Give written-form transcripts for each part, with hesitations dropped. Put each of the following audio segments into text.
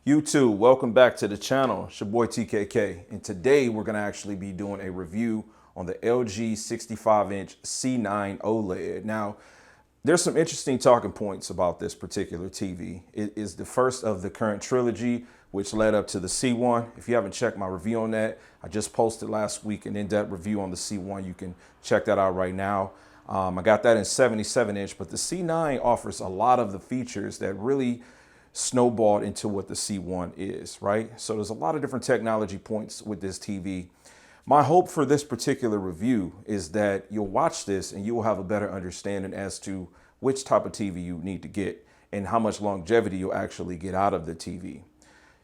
YouTube, welcome back to the channel. It's your boy TKK, and today we're going to actually be doing a review on the LG 65-inch C9 OLED. Now, there's some interesting talking points about this particular TV. It is the first of the current trilogy, which led up to the C1. If you haven't checked my review on that, I just posted last week an in-depth review on the C1. You can check that out right now. I got that in 77-inch, but the C9 offers a lot of the features that really snowballed into what the C1 is, right? So there's a lot of different technology points with this TV. My hope for this particular review is that you'll watch this and you will have a better understanding as to which type of TV you need to get and how much longevity you'll actually get out of the TV.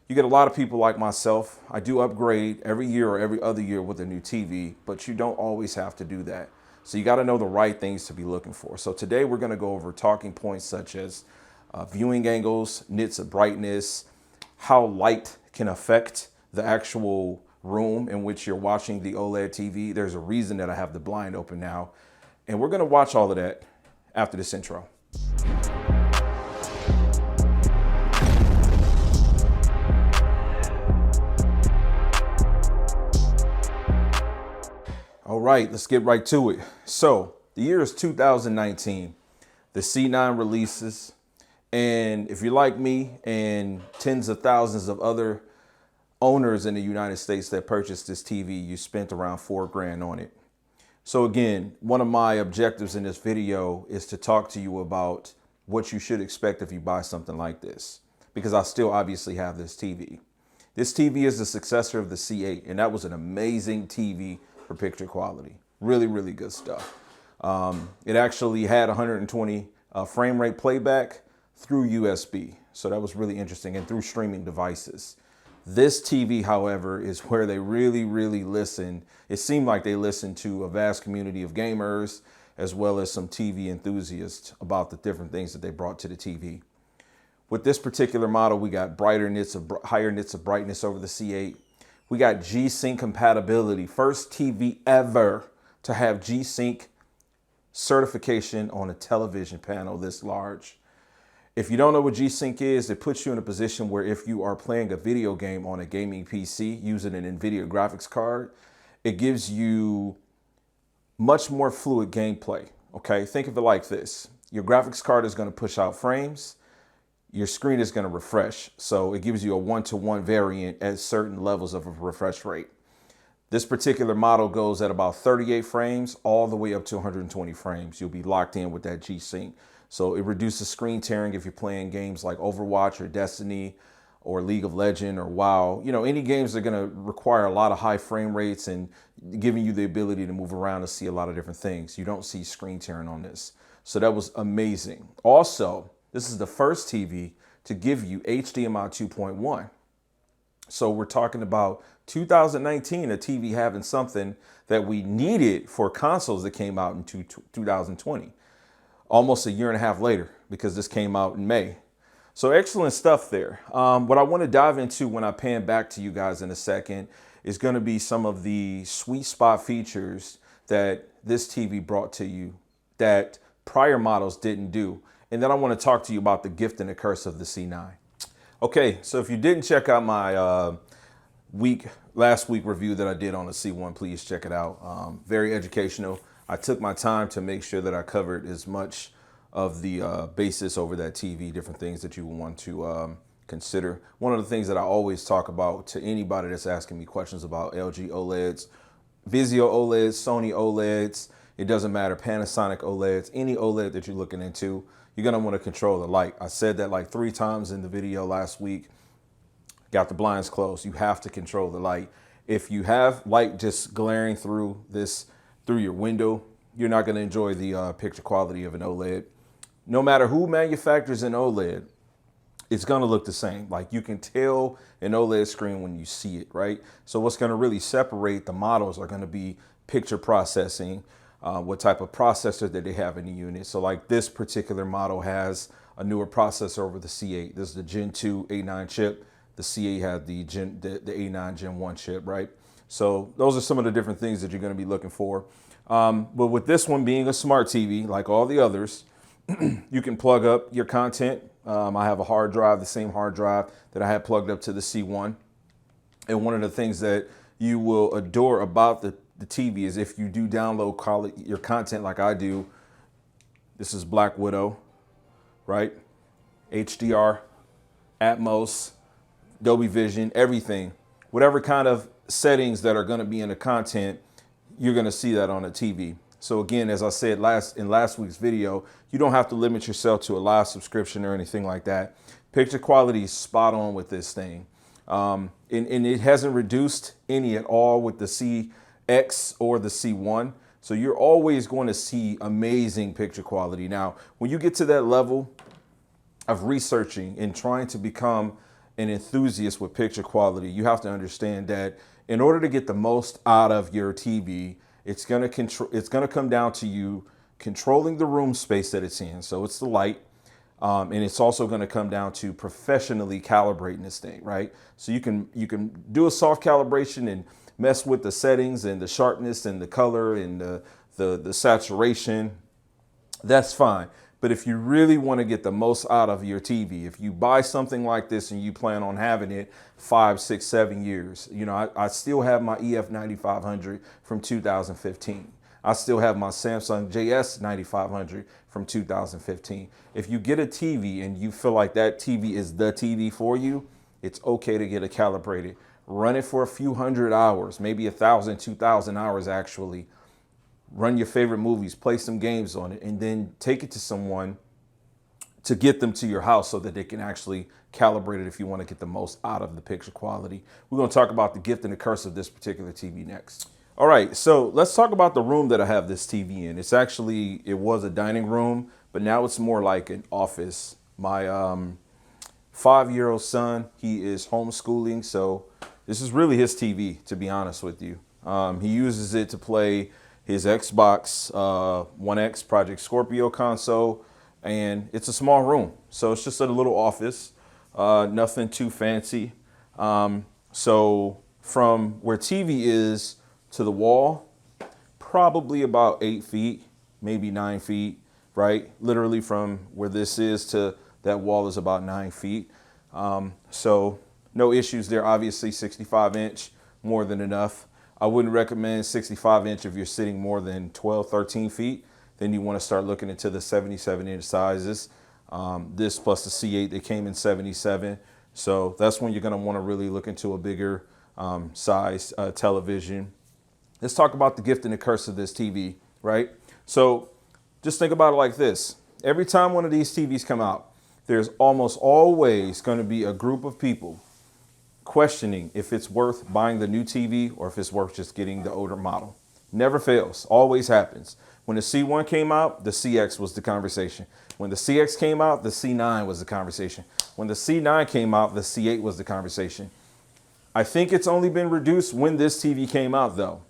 You get a lot of people like myself. I do upgrade every year or every other year with a new TV, but you don't always have to do that. So you got to know the right things to be looking for. So today we're going to go over talking points such as viewing angles, nits of brightness, how light can affect the actual room in which you're watching the OLED TV. There's a reason that I have the blind open now. And we're going to watch all of that after this intro. All right, let's get right to it. So the year is 2019. The C9 releases. And if you're like me and tens of thousands of other owners in the United States that purchased this TV, you spent around $4,000 on it. So again, one of my objectives in this video is to talk to you about what you should expect if you buy something like this, because I still obviously have this TV. This TV is the successor of the C8, and that was an amazing TV for picture quality. Really, really good stuff. It actually had 120 frame rate playback through USB. So that was really interesting, and through streaming devices. This TV, however, is where they really, really listen. It seemed like they listened to a vast community of gamers, as well as some TV enthusiasts about the different things that they brought to the TV. With this particular model, we got higher nits of brightness over the C8. We got G-Sync compatibility. First TV ever to have G-Sync certification on a television panel this large. If you don't know what G-Sync is, it puts you in a position where if you are playing a video game on a gaming PC using an NVIDIA graphics card, it gives you much more fluid gameplay, okay? Think of it like this. Your graphics card is going to push out frames. Your screen is going to refresh. So it gives you a one-to-one variant at certain levels of a refresh rate. This particular model goes at about 38 frames all the way up to 120 frames. You'll be locked in with that G-Sync. So it reduces screen tearing if you're playing games like Overwatch or Destiny or League of Legends or WoW. You know, any games that are going to require a lot of high frame rates and giving you the ability to move around and see a lot of different things. You don't see screen tearing on this. So that was amazing. Also, this is the first TV to give you HDMI 2.1. So we're talking about 2019, a TV having something that we needed for consoles that came out in 2020. Almost a year and a half later, because this came out in May. So excellent stuff there. What I want to dive into when I pan back to you guys in a second is going to be some of the sweet spot features that this TV brought to you that prior models didn't do. And then I want to talk to you about the gift and the curse of the C9. Okay, so if you didn't check out my last week review that I did on the C1, please check it out. Very educational. I took my time to make sure that I covered as much of the basis over that TV, different things that you want to consider. One of the things that I always talk about to anybody that's asking me questions about LG OLEDs, Vizio OLEDs, Sony OLEDs, it doesn't matter, Panasonic OLEDs, any OLED that you're looking into, you're gonna wanna control the light. I said that like 3 times in the video last week. Got the blinds closed. You have to control the light. If you have light just glaring through your window, you're not going to enjoy the picture quality of an OLED. No matter who manufactures an OLED, it's going to look the same. Like, you can tell an OLED screen when you see it, right? So what's going to really separate the models are going to be picture processing, what type of processor that they have in the unit. So like this particular model has a newer processor over the C8. This is the Gen 2 A9 chip. The C8 had the A9 Gen 1 chip, right? So those are some of the different things that you're going to be looking for. But with this one being a smart TV, like all the others, you can plug up your content I have a hard drive, the same hard drive that I had plugged up to the C1. And one of the things that you will adore about the TV is if you do download your content like I do. This is Black Widow, right? HDR, Atmos, Dolby Vision, everything. Whatever kind of settings that are going to be in the content, you're going to see that on the TV. So again, as I said in last week's video, you don't have to limit yourself to a live subscription or anything like that. Picture quality is spot on with this thing. And it hasn't reduced any at all with the CX or the C1. So you're always going to see amazing picture quality. Now, when you get to that level of researching and trying to become an enthusiast with picture quality, you have to understand that in order to get the most out of your TV, it's going to come down to you controlling the room space that it's in. So it's the light. And it's also going to come down to professionally calibrating this thing, right? So you can do a soft calibration and mess with the settings and the sharpness and the color and the saturation. That's fine. But if you really want to get the most out of your TV, if you buy something like this and you plan on having it 5, 6, 7 years, you know, I still have my EF 9500 from 2015. I still have my Samsung JS 9500 from 2015. If you get a TV and you feel like that TV is the TV for you, it's okay to get it calibrated. Run it for a few hundred hours, maybe 1,000, 2,000 hours actually. Run your favorite movies, play some games on it, and then take it to someone to get them to your house so that they can actually calibrate it if you want to get the most out of the picture quality. We're going to talk about the gift and the curse of this particular TV next. All right, so let's talk about the room that I have this TV in. It was a dining room, but now it's more like an office. My 5-year-old son, he is homeschooling, so this is really his TV, to be honest with you. He uses it to play his Xbox One X Project Scorpio console, and it's a small room. So it's just a little office, nothing too fancy. So from where TV is to the wall, probably about 8 feet, maybe 9 feet, right? Literally from where this is to that wall is about 9 feet. So no issues there. Obviously 65-inch, more than enough. I wouldn't recommend 65-inch if you're sitting more than 12, 13 feet. Then you want to start looking into the 77-inch sizes. This plus the C8, they came in 77. So that's when you're going to want to really look into a bigger size television. Let's talk about the gift and the curse of this TV, right? So just think about it like this. Every time one of these TVs come out, there's almost always going to be a group of people questioning if it's worth buying the new TV or if it's worth just getting the older model. Never fails, always happens. When the C1 came out, the CX was the conversation. When the CX came out, the C9 was the conversation. When the C9 came out, the C8 was the conversation. I think it's only been reduced when this TV came out though,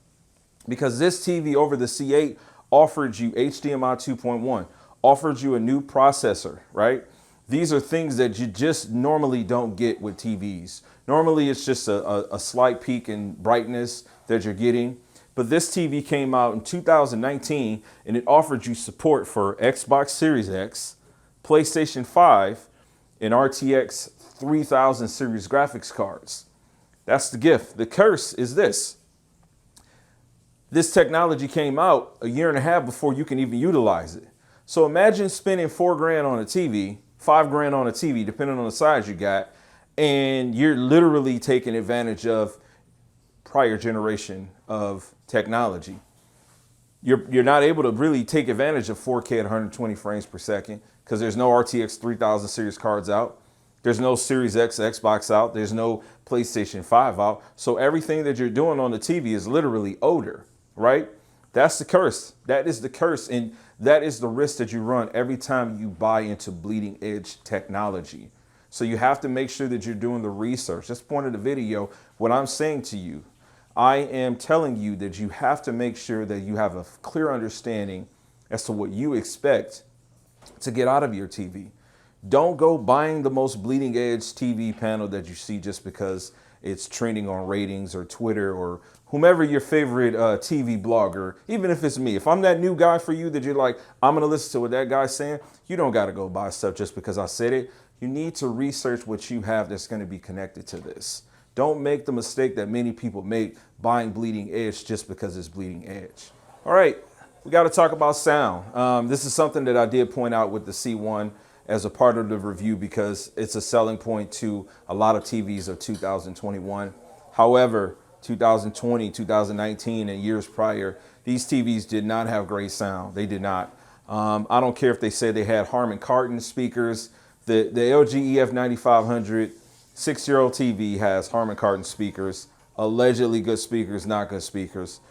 because this TV over the C8 offered you HDMI 2.1, offered you a new processor, right? These are things that you just normally don't get with TVs. Normally, it's just a slight peak in brightness that you're getting. But this TV came out in 2019, and it offered you support for Xbox Series X, PlayStation 5, and RTX 3000 series graphics cards. That's the gift. The curse is this. This technology came out a year and a half before you can even utilize it. So imagine spending $4,000 on a TV, $5,000 on a TV, depending on the size you got, and you're literally taking advantage of prior generation of technology. You're not able to really take advantage of 4K at 120 frames per second because there's no RTX 3000 series cards out. There's no Series X Xbox out. There's no PlayStation 5 out. So everything that you're doing on the TV is literally older, right? That's the curse. That is the curse. And that is the risk that you run every time you buy into bleeding edge technology. So you have to make sure that you're doing the research. That's the point of the video. What I'm saying to you, I am telling you that you have to make sure that you have a clear understanding as to what you expect to get out of your TV. Don't go buying the most bleeding edge TV panel that you see just because it's trending on ratings or Twitter or whomever your favorite TV blogger, even if it's me. If I'm that new guy for you that you're like, I'm going to listen to what that guy's saying, you don't got to go buy stuff just because I said it. You need to research what you have that's going to be connected to this. Don't make the mistake that many people make buying bleeding edge just because it's bleeding edge. All right, we got to talk about sound. This is something that I did point out with the C1 as a part of the review because it's a selling point to a lot of TVs of 2021. However, 2020, 2019, and years prior, these TVs did not have great sound. They did not. I don't care if they said they had Harman Kardon speakers. The LG EF9500 6-year-old TV has Harman Kardon speakers, allegedly good speakers, not good speakers.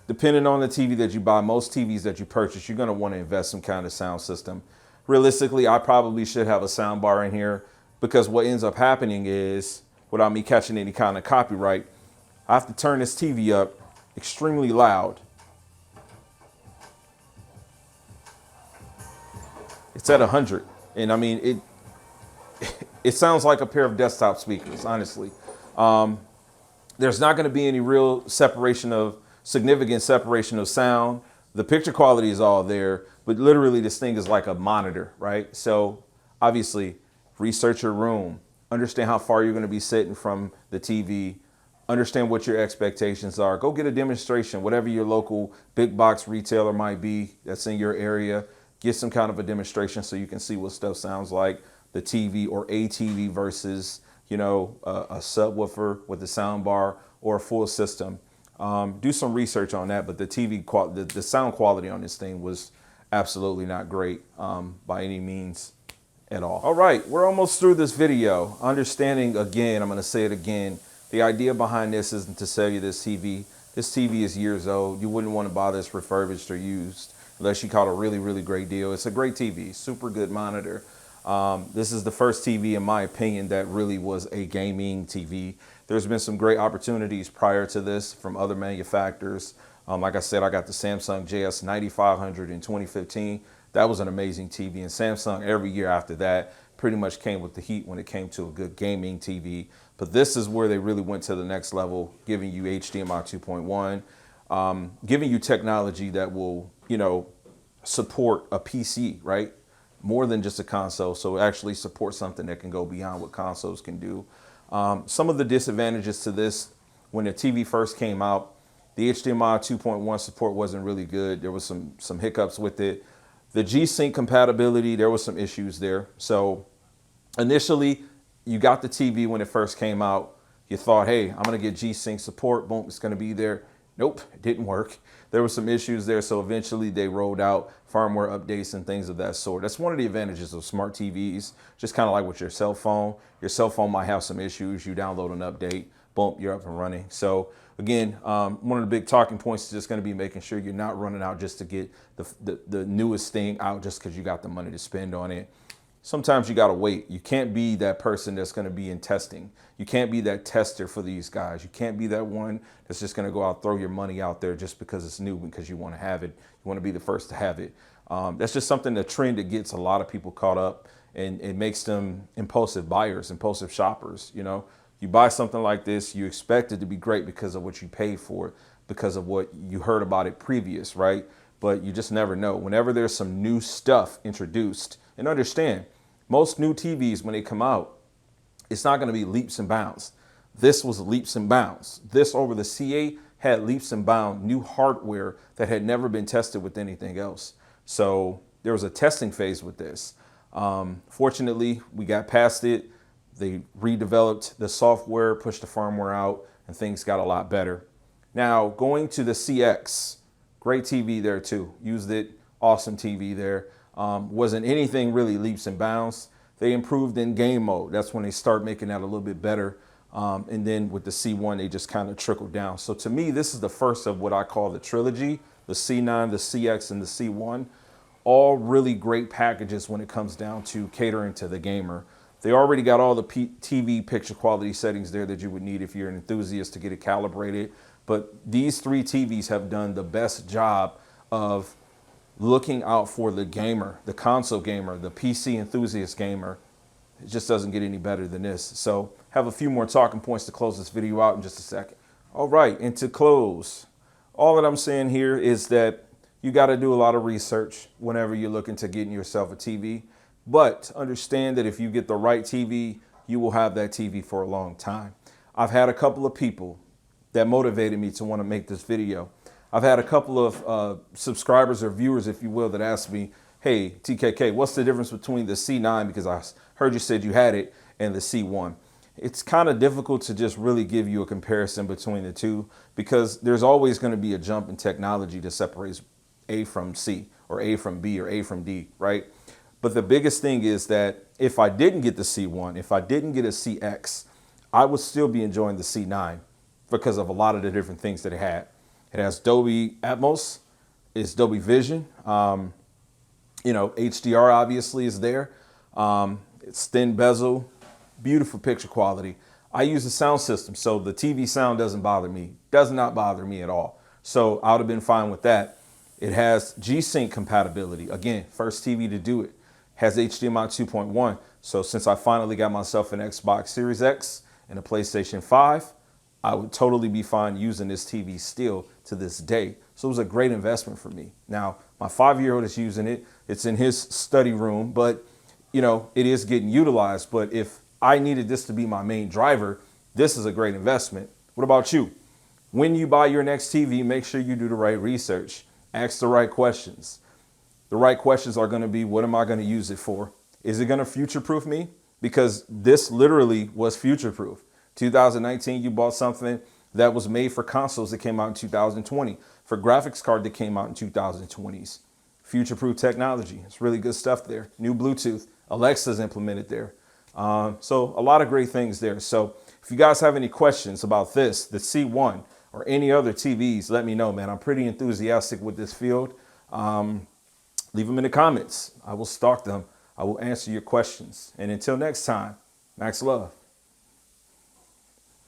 Depending on the TV that you buy, most TVs that you purchase, you're going to want to invest some kind of sound system. Realistically, I probably should have a sound bar in here because what ends up happening is, without me catching any kind of copyright, I have to turn this TV up extremely loud. It's at 100. And I mean, it sounds like a pair of desktop speakers, honestly. There's not going to be any real significant separation of sound. The picture quality is all there, but literally this thing is like a monitor, right? So obviously, research your room, understand how far you're going to be sitting from the TV, understand what your expectations are. Go get a demonstration, whatever your local big box retailer might be that's in your area. Get some kind of a demonstration so you can see what stuff sounds like. The TV or a TV versus, a subwoofer with a sound bar or a full system. Do some research on that, but the sound quality on this thing was absolutely not great by any means at all. All right, we're almost through this video. Understanding again, I'm going to say it again, the idea behind this isn't to sell you this TV. This TV is years old. You wouldn't want to buy this refurbished or used unless you caught a really, really great deal. It's a great TV, super good monitor. This is the first TV, in my opinion, that really was a gaming TV. There's been some great opportunities prior to this from other manufacturers. Like I said, I got the Samsung JS9500 in 2015. That was an amazing TV. And Samsung every year after that pretty much came with the heat when it came to a good gaming TV. But this is where they really went to the next level, giving you HDMI 2.1, giving you technology that will, support a PC, right? More than just a console. So actually support something that can go beyond what consoles can do. Some of the disadvantages to this, when the TV first came out, the HDMI 2.1 support wasn't really good. There was some hiccups with it. The G-Sync compatibility, there was some issues there. So initially, you got the TV when it first came out. You thought, hey, I'm going to get G-Sync support. Boom, it's going to be there. Nope, it didn't work. There were some issues there. So eventually they rolled out firmware updates and things of that sort. That's one of the advantages of smart TVs, just kind of like with your cell phone. Your cell phone might have some issues. You download an update, boom, you're up and running. So again, one of the big talking points is just going to be making sure you're not running out just to get the newest thing out just because you got the money to spend on it. Sometimes you got to wait. You can't be that person that's going to be in testing. You can't be that tester for these guys. You can't be that one that's just going to go out, throw your money out there just because it's new, because you want to have it. You want to be the first to have it. That's just something, a trend that gets a lot of people caught up, and it makes them impulsive buyers, impulsive shoppers. You buy something like this, you expect it to be great because of what you paid for it, because of what you heard about it previous, right? But you just never know. Whenever there's some new stuff introduced, and understand, most new TVs, when they come out, it's not going to be leaps and bounds. This was leaps and bounds. This over the C8 had leaps and bounds, new hardware that had never been tested with anything else. So there was a testing phase with this. Fortunately, we got past it. They redeveloped the software, pushed the firmware out, and things got a lot better. Now, going to the CX, great TV there too. Used it, awesome TV there. Wasn't anything really leaps and bounds. They improved in game mode. That's when they start making that a little bit better. And then with the C1, they just kind of trickled down. So to me, this is the first of what I call the trilogy, the C9, the CX, and the C1. All really great packages when it comes down to catering to the gamer. They already got all the TV picture quality settings there that you would need if you're an enthusiast to get it calibrated. But these three TVs have done the best job of looking out for the gamer, the console gamer, the PC enthusiast gamer. It just doesn't get any better than this. So have a few more talking points to close this video out in just a second. All right, and to close, all that I'm saying here is that you got to do a lot of research whenever you're looking to getting yourself a TV. But understand that if you get the right TV, you will have that TV for a long time. I've had a couple of people that motivated me to want to make this video. I've had a couple of subscribers or viewers, if you will, that asked me, hey, TKK, what's the difference between the C9, because I heard you said you had it, and the C1? It's kind of difficult to just really give you a comparison between the two, because there's always going to be a jump in technology that separates A from C, or A from B, or A from D, right? But the biggest thing is that if I didn't get the C1, if I didn't get a CX, I would still be enjoying the C9 because of a lot of the different things that it had. It has Dolby Atmos, it's Dolby Vision, HDR obviously is there. It's thin bezel, beautiful picture quality. I use a sound system, so the TV sound doesn't bother me, does not bother me at all. So I would have been fine with that. It has G-Sync compatibility. Again, first TV to do it. Has HDMI 2.1. So since I finally got myself an Xbox Series X and a PlayStation 5, I would totally be fine using this TV still to this day. So it was a great investment for me. Now, my 5-year-old is using it. It's in his study room, but it is getting utilized. But if I needed this to be my main driver, this is a great investment. What about you? When you buy your next TV, make sure you do the right research. Ask the right questions. The right questions are going to be, what am I going to use it for? Is it going to future-proof me? Because this literally was future-proof. 2019, you bought something that was made for consoles that came out in 2020, for graphics card that came out in 2020s. Future-proof technology. It's really good stuff there. New Bluetooth. Alexa's implemented there. So a lot of great things there. So if you guys have any questions about this, the C1, or any other TVs, let me know, man. I'm pretty enthusiastic with this field. Leave them in the comments. I will stalk them. I will answer your questions. And until next time, Max Love.